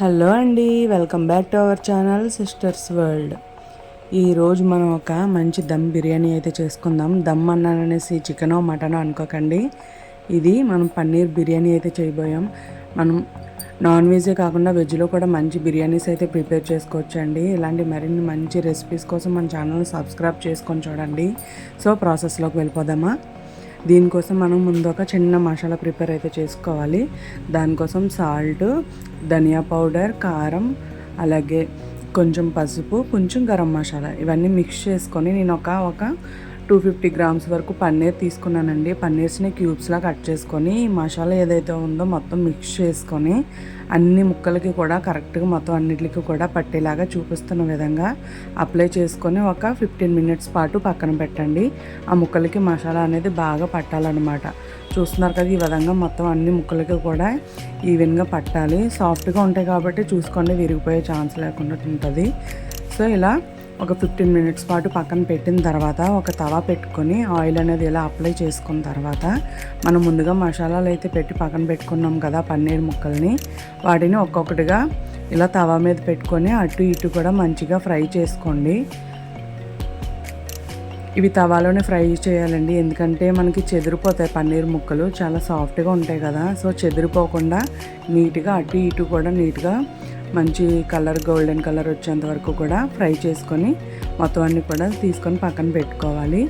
Hello అండి, welcome back to our channel sisters world. ఈరోజు మనం ఒక మంచి దమ్ బిర్యానీ అయితే చేసుకుందాం. దమ్ అన్నాననేసి చికెనో మటనో అనుకోకండి. ఇది మనం పన్నీర్ బిర్యానీ అయితే చేయబోయాం. మనం నాన్ వెజే కాకుండా వెజ్లో కూడా మంచి బిర్యానీస్ అయితే ప్రిపేర్ చేసుకోవచ్చు అండి. ఇలాంటి మరిన్ని మంచి రెసిపీస్ కోసం మన ఛానల్ని సబ్స్క్రైబ్ చేసుకొని చూడండి. సో ప్రాసెస్లోకి వెళ్ళిపోదామా. దీనికోసం మనం ముందు ఒక చిన్న మసాలా ప్రిపేర్ అయితే చేసుకోవాలి. దానికోసం సాల్ట్, ధనియా పౌడర్, కారం, అలాగే కొంచెం పసుపు, కొంచెం గరం మసాలా ఇవన్నీ మిక్స్ చేసుకొని నేను ఒక 250 గ్రామ్స్ వరకు పన్నీర్ తీసుకున్నానండి. పన్నీర్స్ని క్యూబ్స్లా కట్ చేసుకొని మసాలా ఏదైతే ఉందో మొత్తం మిక్స్ చేసుకొని అన్ని ముక్కలకి కూడా కరెక్ట్గా మొత్తం అన్నిటికి కూడా పట్టేలాగా చూపిస్తున్న విధంగా అప్లై చేసుకొని ఒక 15 మినిట్స్ పాటు పక్కన పెట్టండి. ఆ ముక్కలకి మసాలా అనేది బాగా పట్టాలన్నమాట. చూస్తున్నారు కదా, ఈ విధంగా మొత్తం అన్ని ముక్కలకి కూడా ఈవెన్గా పట్టాలి. సాఫ్ట్గా ఉంటాయి కాబట్టి చూసుకోండి, విరిగిపోయే ఛాన్స్ లేకుండా ఉంటుంది. సో ఇలా ఒక 15 మినిట్స్ పాటు పక్కన పెట్టిన తర్వాత ఒక తవా పెట్టుకొని ఆయిల్ అనేది ఇలా అప్లై చేసుకున్న తర్వాత మనం ముందుగా మసాలాలు అయితే పెట్టి పక్కన పెట్టుకున్నాం కదా పన్నీర్ ముక్కల్ని, వాటిని ఒక్కొక్కటిగా ఇలా తవా మీద పెట్టుకొని అటు ఇటు కూడా మంచిగా ఫ్రై చేసుకోండి. ఇవి తవాలోనే ఫ్రై చేయాలండి, ఎందుకంటే మనకి చెదిరిపోతాయి పన్నీర్ ముక్కలు, చాలా సాఫ్ట్గా ఉంటాయి కదా. సో చెదిరిపోకుండా నీట్గా అటు ఇటు కూడా నీట్గా మంచి కలర్, గోల్డెన్ కలర్ వచ్చేంత వరకు కూడా ఫ్రై చేసుకొని మొత్తం అన్నీ కూడా తీసుకొని పక్కన పెట్టుకోవాలి.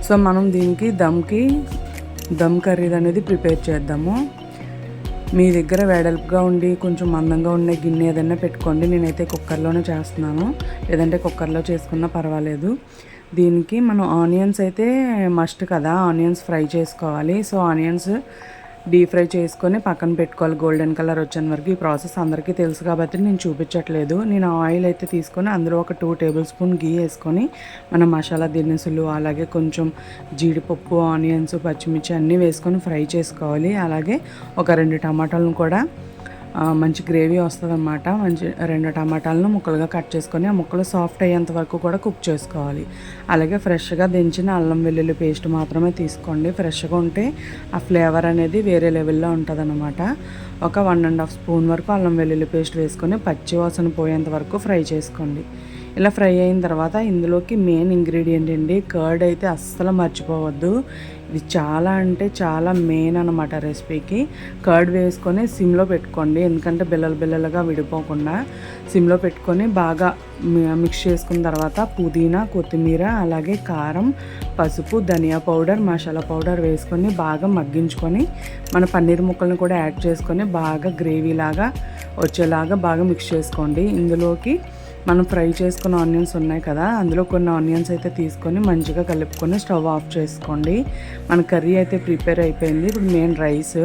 సో మనం దీనికి దమ్ కర్రీ అనేది ప్రిపేర్ చేద్దాము. మీ దగ్గర వెడల్పుగా ఉండి కొంచెం మందంగా ఉండే గిన్నె ఏదైనా పెట్టుకోండి. నేనైతే కుక్కర్లోనే చేస్తున్నాను, లేదంటే కుక్కర్లో చేసుకున్నా పర్వాలేదు. దీనికి మనం ఆనియన్స్ అయితే మస్ట్ కదా, ఆనియన్స్ ఫ్రై చేసుకోవాలి. సో ఆనియన్స్ డీప్ ఫ్రై చేసుకొని పక్కన పెట్టుకోవాలి గోల్డెన్ కలర్ వచ్చేంత వరకు. ఈ ప్రాసెస్ అందరికీ తెలుసు కాబట్టి నేను చూపించట్లేదు. నేను ఆయిల్ అయితే తీసుకొని అందులో ఒక 2 టేబుల్ స్పూన్ గీ వేసుకొని మన మసాలా దినుసులు, అలాగే కొంచెం జీడిపప్పు, ఆనియన్స్, పచ్చిమిర్చి అన్నీ వేసుకొని ఫ్రై చేసుకోవాలి. అలాగే ఒక 2 టమాటాలను కూడా మంచి గ్రేవీ వస్తుంది అన్నమాట. మంచి 2 టమాటాలను ముక్కలుగా కట్ చేసుకొని ఆ ముక్కలు సాఫ్ట్ అయ్యేంత వరకు కూడా కుక్ చేసుకోవాలి. అలాగే ఫ్రెష్గా దించిన అల్లం వెల్లుల్లి పేస్ట్ మాత్రమే తీసుకోండి. ఫ్రెష్గా ఉంటే ఆ ఫ్లేవర్ అనేది వేరే లెవెల్లో ఉంటుంది అన్నమాట. ఒక 1.5 స్పూన్ వరకు అల్లం వెల్లుల్లి పేస్ట్ వేసుకొని పచ్చి వాసన పోయేంత వరకు ఫ్రై చేసుకోండి. ఇలా ఫ్రై అయిన తర్వాత ఇందులోకి మెయిన్ ఇంగ్రీడియంట్ అండి, కర్డ్ అయితే అస్సలు మర్చిపోవద్దు. ఇది చాలా అంటే చాలా మెయిన్ అనమాట రెసిపీకి. కర్డ్ వేసుకొని సిమ్లో పెట్టుకోండి, ఎందుకంటే బిల్లలుగా విడిపోకుండా సిమ్లో పెట్టుకొని బాగా మిక్స్ చేసుకున్న తర్వాత పుదీనా, కొత్తిమీర, అలాగే కారం, పసుపు, ధనియా పౌడర్, మసాలా పౌడర్ వేసుకొని బాగా మగ్గించుకొని మన పన్నీర్ ముక్కలను కూడా యాడ్ చేసుకొని బాగా గ్రేవీలాగా వచ్చేలాగా బాగా మిక్స్ చేసుకోండి. ఇందులోకి మనం ఫ్రై చేసుకున్న ఆనియన్స్ ఉన్నాయి కదా, అందులో కొన్ని ఆనియన్స్ అయితే తీసుకొని మంచిగా కలుపుకొని స్టవ్ ఆఫ్ చేసుకోండి. మన కర్రీ అయితే ప్రిపేర్ అయిపోయింది. ఇప్పుడు మెయిన్ రైస్,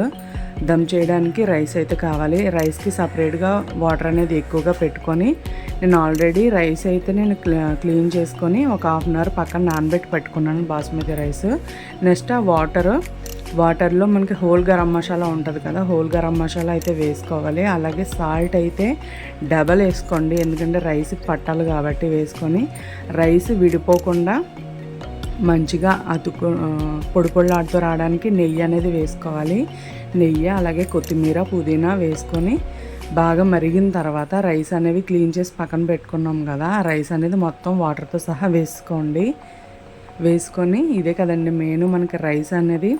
దమ్ చేయడానికి రైస్ అయితే కావాలి. రైస్కి సపరేట్గా వాటర్ అనేది ఎక్కువగా పెట్టుకొని నేను ఆల్రెడీ రైస్ అయితే నేను క్లీన్ చేసుకొని ఒక 1/2 అవర్ పక్కన నానబెట్టి పెట్టుకున్నాను బాస్మతి రైస్. నెక్స్ట్ ఆ వాటర్లో మనకి హోల్ గరం మసాలా ఉంటుంది కదా, హోల్ గరం మసాలా అయితే వేసుకోవాలి. అలాగే సాల్ట్ అయితే డబల్ వేసుకోండి, ఎందుకంటే రైస్కి పట్టాలి కాబట్టి వేసుకొని రైస్ విడిపోకుండా మంచిగా పొడి పొడిలాడుతూ రావడానికి నెయ్యి అనేది వేసుకోవాలి. నెయ్యి అలాగే కొత్తిమీర, పుదీనా వేసుకొని బాగా మరిగిన తర్వాత రైస్ అనేవి క్లీన్ చేసి పక్కన పెట్టుకున్నాం కదా, ఆ రైస్ అనేది మొత్తం వాటర్తో సహా వేసుకొని ఇదే కదండి మెయిన్, మనకి రైస్ అనేది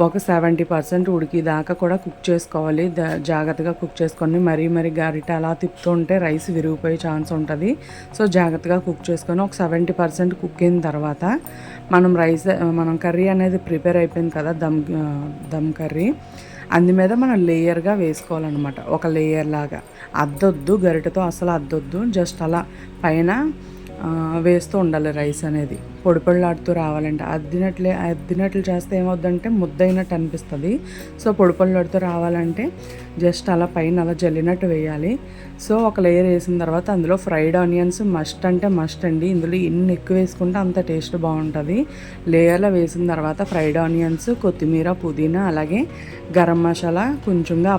ఒక 70% ఉడికిదాకా కూడా కుక్ చేసుకోవాలి. జాగ్రత్తగా కుక్ చేసుకొని మరీ గరిట అలా తిప్పుతూ ఉంటే రైస్ విరిగిపోయే ఛాన్స్ ఉంటుంది. సో జాగ్రత్తగా కుక్ చేసుకొని ఒక 70% కుక్ అయిన తర్వాత మనం కర్రీ అనేది ప్రిపేర్ అయిపోయింది కదా, దమ్ కర్రీ, అందు మీద మనం లేయర్గా వేసుకోవాలన్నమాట. ఒక లేయర్ లాగా అద్దొద్దు, గరిటతో అసలు అద్దొద్దు, జస్ట్ అలా పైన వేస్తూ ఉండాలి. రైస్ అనేది పొడి పొడిలాడుతూ రావాలంటే అద్దినట్లు చేస్తే ఏమవుద్దంటే ముద్ద అయినట్టు అనిపిస్తుంది. సో పొడి పొడిలాడుతూ రావాలంటే జస్ట్ అలా పైన అలా జల్లినట్టు వేయాలి. సో ఒక లేయర్ వేసిన తర్వాత అందులో ఫ్రైడ్ ఆనియన్స్ మస్ట్ అంటే మస్ట్ అండి. ఇందులో ఎన్ని ఎక్కువ వేసుకుంటే అంత టేస్ట్ బాగుంటుంది. లేయర్లో వేసిన తర్వాత ఫ్రైడ్ ఆనియన్స్, కొత్తిమీర, పుదీనా, అలాగే గరం మసాలా కొంచెంగా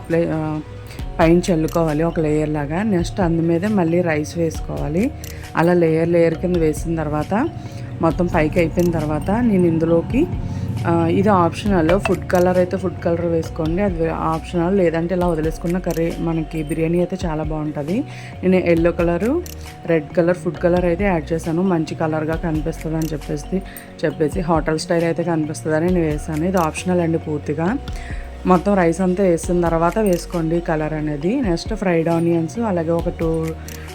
పైన చల్లుకోవాలి ఒక లేయర్ లాగా. నెక్స్ట్ అందు మీద మళ్ళీ రైస్ వేసుకోవాలి. అలా లేయర్ కింద వేసిన తర్వాత మొత్తం పైకి అయిపోయిన తర్వాత నేను ఇందులోకి ఇది ఆప్షనల్. ఫుడ్ కలర్ అయితే ఫుడ్ కలర్ వేసుకోండి, అది ఆప్షనల్. లేదంటే ఇలా వదిలేసుకున్న కర్రీ మనకి బిర్యానీ అయితే చాలా బాగుంటుంది. నేను yellow colour, red colour, food colour అయితే యాడ్ చేశాను, మంచి కలర్గా కనిపిస్తుంది అని చెప్పేసి హోటల్ స్టైల్ అయితే కనిపిస్తుందని నేను వేసాను. ఇది ఆప్షనల్ అండి పూర్తిగా. మొత్తం రైస్ అంతా వేసిన తర్వాత వేసుకోండి కలర్ అనేది. నెక్స్ట్ ఫ్రైడ్ ఆనియన్స్, అలాగే ఒక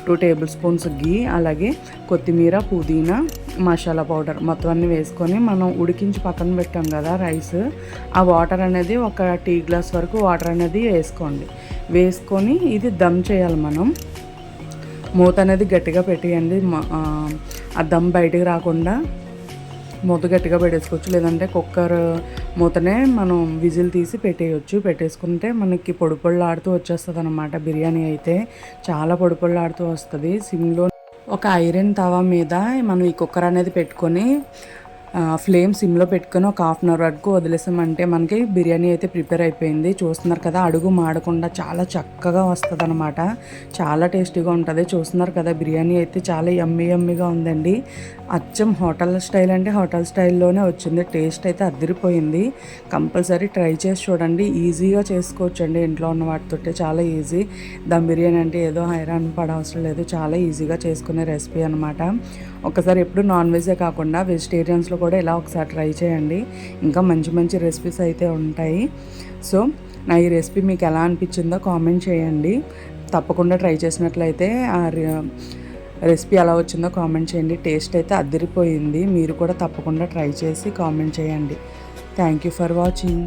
టూ టేబుల్ స్పూన్స్ గీ, అలాగే కొత్తిమీర, పుదీనా, మసాలా పౌడర్ మొత్తం అన్నీ వేసుకొని మనం ఉడికించి పక్కన పెట్టాం కదా రైస్, ఆ వాటర్ అనేది ఒక టీ గ్లాస్ వరకు వాటర్ అనేది వేసుకొని ఇది దమ్ చేయాలి మనం. మూత అనేది గట్టిగా పెట్టేయండి, ఆ దమ్ బయటికి రాకుండా మూత గట్టిగా పెట్టేసుకోవచ్చు. లేదంటే కుక్కర్ మూతనే మనం విజిల్ తీసి పెట్టేసుకుంటే మనకి పొడి పొడిలాడుతూ వచ్చేస్తుంది అనమాట. బిర్యానీ అయితే చాలా పొడి పొడిలాడుతూ వస్తుంది. సిమ్లో ఒక ఐరన్ తవా మీద మనం ఈ కుక్కర్ అనేది పెట్టుకొని ఫ్లేమ్ సిమ్లో పెట్టుకొని ఒక హాఫ్ అన్ అవర్ వరకు వదిలేసామంటే మనకి బిర్యానీ అయితే ప్రిపేర్ అయిపోయింది. చూస్తున్నారు కదా, అడుగు మాడకుండా చాలా చక్కగా వస్తుంది అనమాట. చాలా టేస్టీగా ఉంటుంది. చూస్తున్నారు కదా, బిర్యానీ అయితే చాలా యమ్మీగా ఉందండి. అచ్చం హోటల్ స్టైల్ అంటే హోటల్ స్టైల్లోనే వచ్చింది. టేస్ట్ అయితే అదిరిపోయింది. కంపల్సరీ ట్రై చేసి చూడండి. ఈజీగా చేసుకోవచ్చు అండి, ఇంట్లో ఉన్న వాటితోటే చాలా ఈజీ. దమ్ బిర్యానీ అంటే ఏదో హైరాన్ పడవసరం లేదు, చాలా ఈజీగా చేసుకునే రెసిపీ అనమాట. ఒకసారి ఎప్పుడు నాన్ వెజే కాకుండా వెజిటేరియన్స్లో కూడా ఇలా ఒకసారి ట్రై చేయండి. ఇంకా మంచి మంచి రెసిపీస్ అయితే ఉంటాయి. సో నా ఈ రెసిపీ మీకు ఎలా అనిపించిందో కామెంట్ చేయండి. తప్పకుండా ట్రై చేసినట్లయితే ఆ రెసిపీ ఎలా వచ్చిందో కామెంట్ చేయండి. టేస్ట్ అయితే అదిరిపోయింది. మీరు కూడా తప్పకుండా ట్రై చేసి కామెంట్ చేయండి. Thank you for watching.